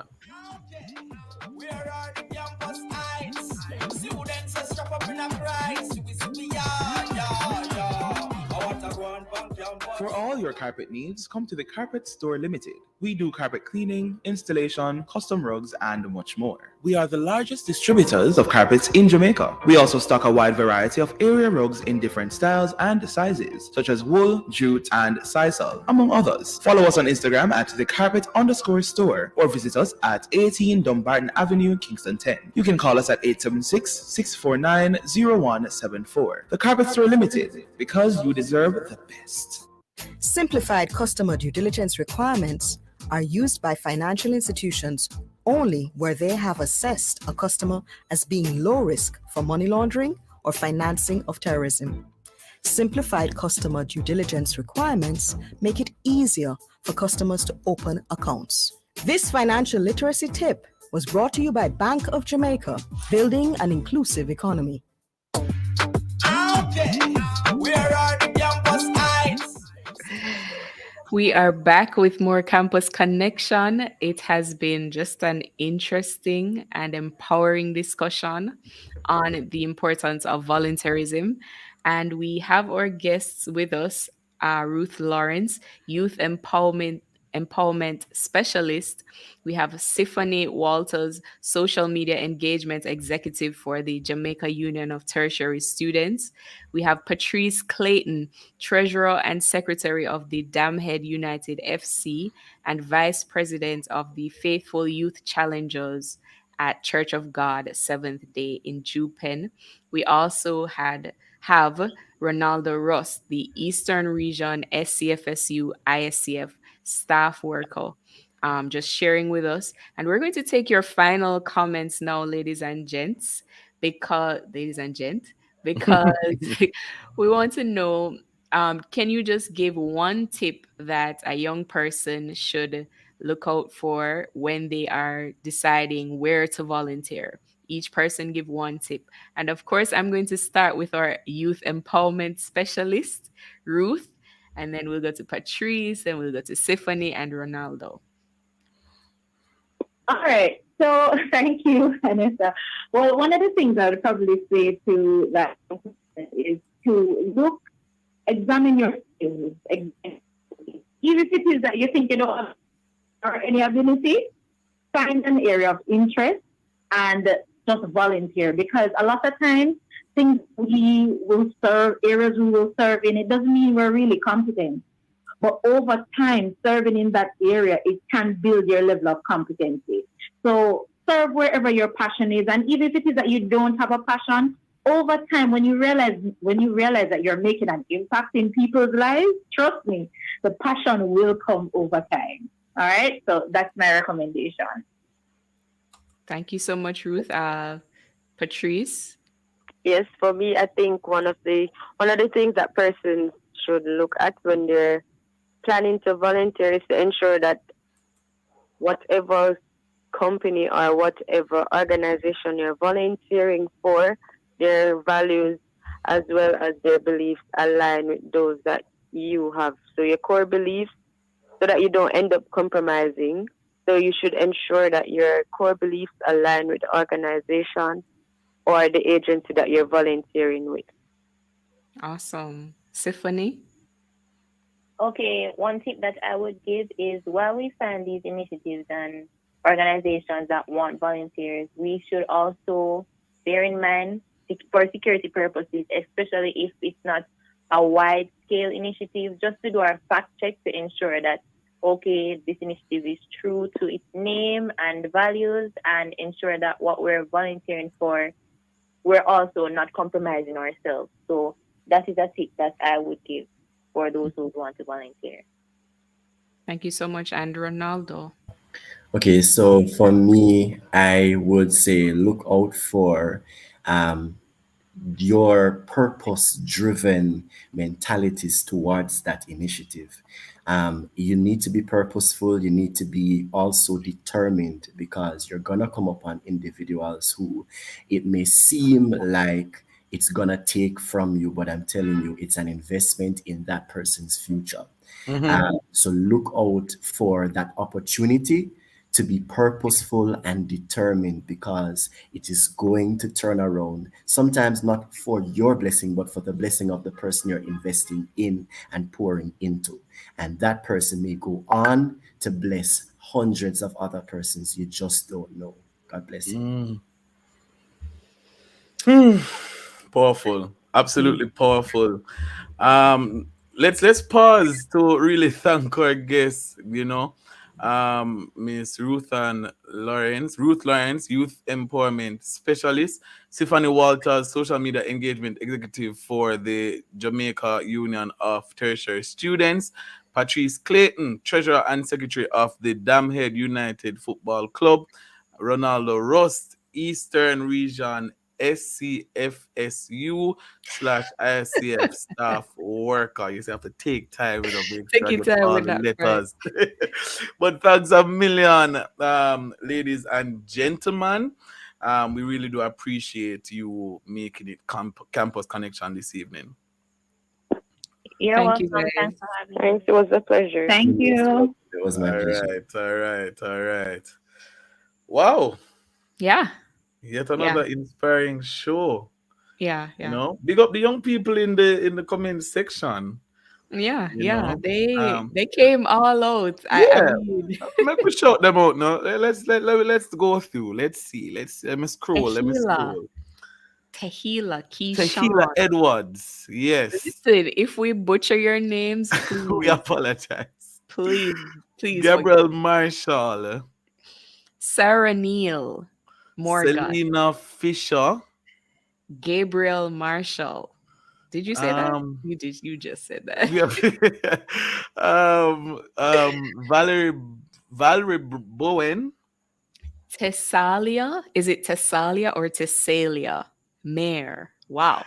Where are the campus heights? Students are strap up in a price. We see yeah. I want to go on campus. For all your carpet needs, come to the Carpet Store Limited. We do carpet cleaning, installation, custom rugs, and much more. We are the largest distributors of carpets in Jamaica. We also stock a wide variety of area rugs in different styles and sizes, such as wool, jute, and sisal, among others. Follow us on Instagram at thecarpet_store or visit us at 18 Dumbarton Avenue, Kingston 10. You can call us at 876-649-0174. The Carpet Store Limited, because you deserve the best. Simplified customer due diligence requirements are used by financial institutions only where they have assessed a customer as being low risk for money laundering or financing of terrorism. Simplified customer due diligence requirements make it easier for customers to open accounts. This financial literacy tip was brought to you by Bank of Jamaica, building an inclusive economy. Okay, where are the campus heights? We are back with more Campus Connection. It has been just an interesting and empowering discussion on the importance of volunteerism. And we have our guests with us, Ruth Lawrence, Youth Empowerment Empowerment Specialist. We have Siphony Walters, Social Media Engagement Executive for the Jamaica Union of Tertiary Students. We have Patrice Clayton, Treasurer and Secretary of the Damhead United FC and Vice President of the Faithful Youth Challengers at Church of God Seventh Day in Jupen. We also have Ronaldo Ross, the Eastern Region SCFSU ISCF staff worker, just sharing with us. And we're going to take your final comments now, ladies and gent, because we want to know, can you just give one tip that a young person should look out for when they are deciding where to volunteer? Each person give one tip. And of course, I'm going to start with our youth empowerment specialist, Ruth, and then we'll go to Patrice, and we'll go to Siphony and Ronaldo. All right. So thank you, Vanessa. Well, one of the things I would probably say to that is to examine your skills. Even if it is that you think you don't have any ability, find an area of interest and just volunteer, because a lot of times things we will serve, areas we will serve in, it doesn't mean we're really competent. But over time, serving in that area, it can build your level of competency. So serve wherever your passion is. And even if it is that you don't have a passion, over time, when you realize that you're making an impact in people's lives, trust me, the passion will come over time. All right? So that's my recommendation. Thank you so much, Ruth. Patrice? Yes, for me, I think one of the things that persons should look at when they're planning to volunteer is to ensure that whatever company or whatever organization you're volunteering for, their values as well as their beliefs align with those that you have. So your core beliefs, so that you don't end up compromising. So you should ensure that your core beliefs align with the organization or the agency that you're volunteering with. Awesome. Siphony? Okay, one tip that I would give is while we find these initiatives and organizations that want volunteers, we should also bear in mind for security purposes, especially if it's not a wide scale initiative, just to do our fact check to ensure that, okay, this initiative is true to its name and values, and ensure that what we're volunteering for, we're also not compromising ourselves. So that is a tip that I would give for those who want to volunteer. Thank you so much. And Ronaldo? Okay, so for me, I would say look out for um, your purpose driven mentalities towards that initiative. You need to be purposeful, you need to be also determined, because you're gonna come upon individuals who it may seem like it's gonna take from you, but I'm telling you, it's an investment in that person's future. So look out for that opportunity to be purposeful and determined, because it is going to turn around. Sometimes not for your blessing, but for the blessing of the person you're investing in and pouring into. And that person may go on to bless hundreds of other persons. You just don't know. God bless you. Powerful, absolutely powerful. Let's pause to really thank our guests, Miss Ruth Lawrence, Youth Empowerment Specialist, Siphony Walters, Social Media Engagement Executive for the Jamaica Union of Tertiary Students, Patrice Clayton, Treasurer and Secretary of the Damhead United Football Club, Ronaldo Rust, Eastern Region SCFSU/ISCF staff worker. You have to take time with a big Take your time with that, letters. But thanks a million, ladies and gentlemen. We really do appreciate you making it campus connection this evening. You're Thank welcome. you, guys. Thanks for having me. Thanks, it was a pleasure. Thank you. It was my pleasure. All right. Wow. Yeah. Yet another inspiring show. Yeah. Big up the young people in the comment section. Yeah, You yeah. know, They came all out. I yeah. mean, Make we shout them out now. Let's go through. Let's see. Let me scroll. Let me Tehila, scroll. Tehila, Tequila Keyshawn. Edwards. Yes. Listen, if we butcher your names, We please, apologize. please, please forgive. Gabriel Marshall. Sarah Neal Morgan, Selena Fisher. Gabriel Marshall. Did you say that? Um, You did. You just said that. we have Valerie Bowen. Tessalia. Is it Tessalia or Tessalia? Mayor. Wow.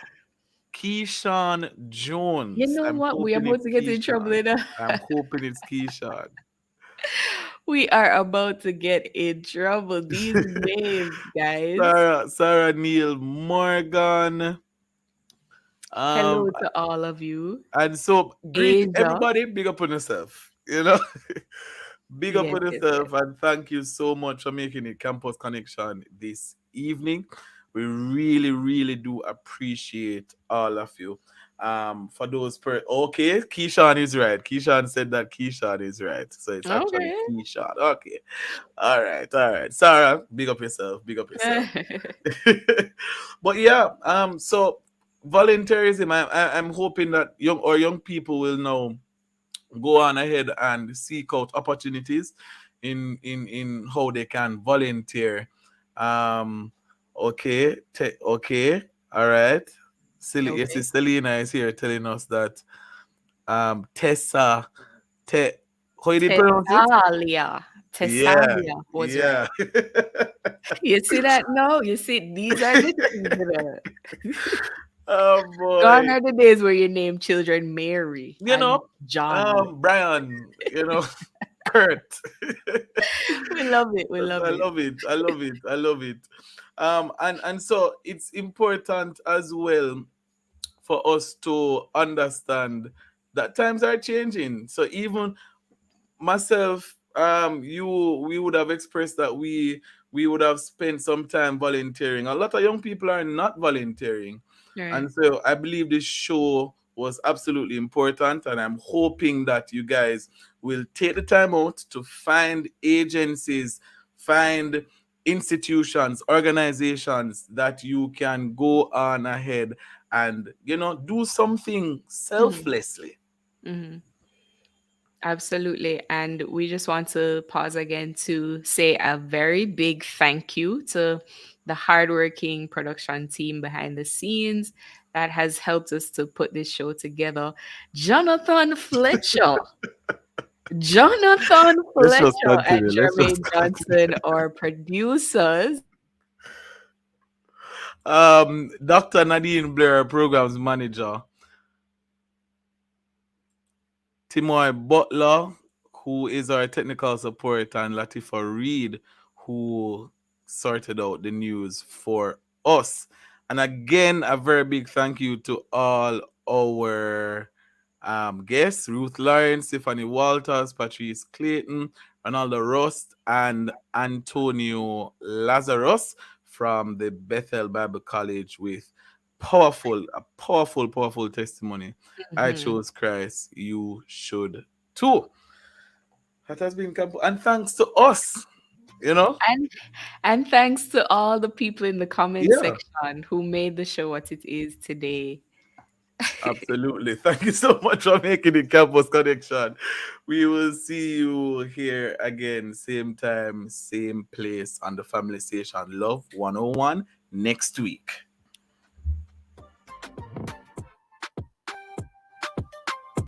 Keyshawn You Jones. know I'm what? We're hoping about it's to get in trouble. Keyshawn. You know? I'm hoping it's Keyshawn. We are about to get in trouble. These names, guys. Sarah Neil Morgan. Hello Um, to all of you. and so greet Asia. everybody, big up on yourself. You know, big up Yes, on yes, yes. yourself, and thank you so much for making it Campus Connection this evening. We really, really do appreciate all of you. For those okay, Keyshawn is right. Keyshawn said that Keyshawn is right, so it's actually Okay. Keyshawn. Okay, all right, all right. Sarah, big up yourself. Big up yourself. But yeah, so volunteerism. I'm hoping that young people will now go on ahead and seek out opportunities in how they can volunteer. Um, okay, okay, all right. Yes, Okay. Selena is here telling us that Tessa, how you did pronounce it? Tessalia. Yeah, Tessalia was right. yeah. You see that? No, you see, these are the things that are. Oh Gone boy. are the days where you name children Mary You and know, John. Brian, Kurt. We love it. We love I it. love it. I love it. I love it. And so it's important as well for us to understand that times are changing. So even myself, we would have expressed that we would have spent some time volunteering. A lot of young people are not volunteering. Right. And so I believe this show was absolutely important, and I'm hoping that you guys will take the time out to find agencies, find institutions, organizations that you can go on ahead and do something Mhm. selflessly. Mhm. Absolutely. And we just want to pause again to say a very big thank you to the hardworking production team behind the scenes that has helped us to put this show together. Jonathan Fletcher. Jonathan Let's just Fletcher and continue. Let's just Jermaine continue. Johnson, our producers. Dr. Nadine Blair, programs manager. Timoy Butler, who is our technical support, and Latifa Reed, who sorted out the news for us. And again, a very big thank you to all our guests: Ruth Lawrence, Stephanie Walters, Patrice Clayton, Ronaldo Rust, and Antonio Lazarus from the Bethel Bible College with powerful testimony. I Mhm. chose Christ, you should too. That has been and thanks to us, you know. And and thanks to all the people in the comment Yeah, section who made the show what it is today. absolutely. Thank you so much for making the campus connection. We will see you here again, same time, same place on the Family Station Love 101 next week.